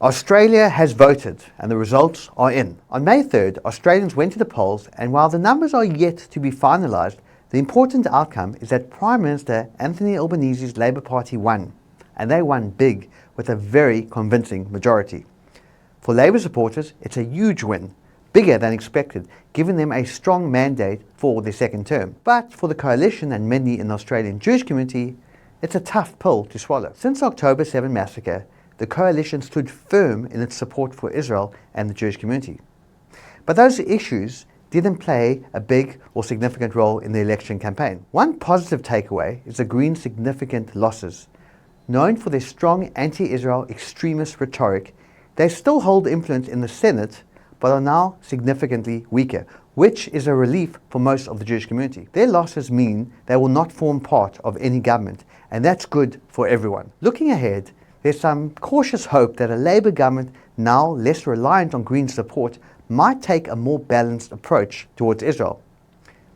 Australia has voted and the results are in. On May 3rd, Australians went to the polls, and while the numbers are yet to be finalised, the important outcome is that Prime Minister Anthony Albanese's Labour Party won, and they won big with a very convincing majority. For Labour supporters, it's a huge win, bigger than expected, giving them a strong mandate for their second term. But for the coalition and many in the Australian Jewish community, it's a tough pill to swallow. Since the October 7 massacre, the coalition stood firm in its support for Israel and the Jewish community. But those issues didn't play a big or significant role in the election campaign. One positive takeaway is the Greens' significant losses. Known for their strong anti-Israel extremist rhetoric, they still hold influence in the Senate, but are now significantly weaker, which is a relief for most of the Jewish community. Their losses mean they will not form part of any government, and that's good for everyone. Looking ahead, there's some cautious hope that a Labour government, now less reliant on Green support, might take a more balanced approach towards Israel.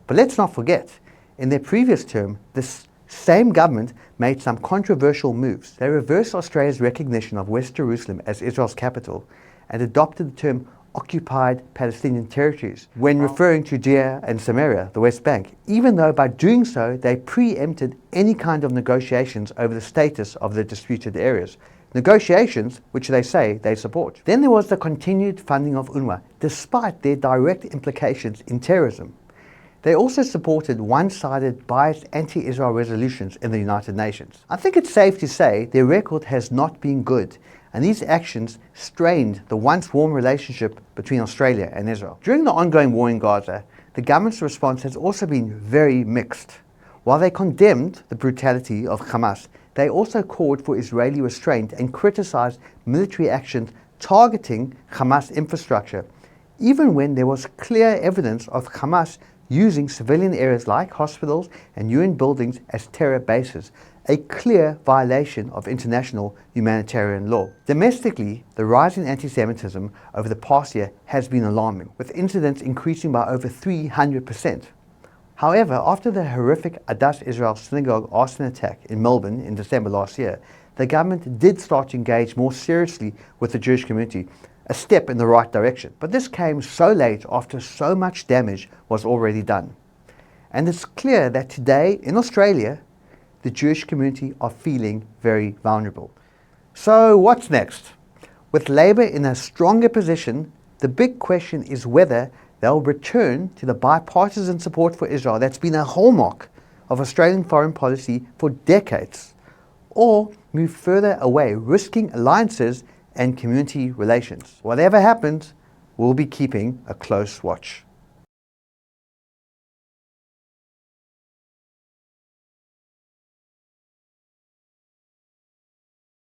But let's not forget, in their previous term, this same government made some controversial moves. They reversed Australia's recognition of West Jerusalem as Israel's capital and adopted the term occupied Palestinian territories when referring to Judea and Samaria, the West Bank, even though by doing so they preempted any kind of negotiations over the status of the disputed areas. Negotiations which they say they support. Then there was the continued funding of UNRWA, despite their direct implications in terrorism. They also supported one-sided, biased anti-Israel resolutions in the United Nations. I think it's safe to say their record has not been good, and these actions strained the once warm relationship between Australia and Israel. During the ongoing war in Gaza, the government's response has also been very mixed. While they condemned the brutality of Hamas, they also called for Israeli restraint and criticized military actions targeting Hamas infrastructure, even when there was clear evidence of Hamas using civilian areas like hospitals and UN buildings as terror bases, a clear violation of international humanitarian law. Domestically, the rise in anti-Semitism over the past year has been alarming, with incidents increasing by over 300%. However, after the horrific Adas Israel synagogue arson attack in Melbourne in December last year, the government did start to engage more seriously with the Jewish community, a step in the right direction. But this came so late after so much damage was already done. And it's clear that today in Australia, the Jewish community are feeling very vulnerable. So what's next? With Labour in a stronger position, the big question is whether they'll return to the bipartisan support for Israel that's been a hallmark of Australian foreign policy for decades, or move further away, risking alliances and community relations. Whatever happens, we'll be keeping a close watch.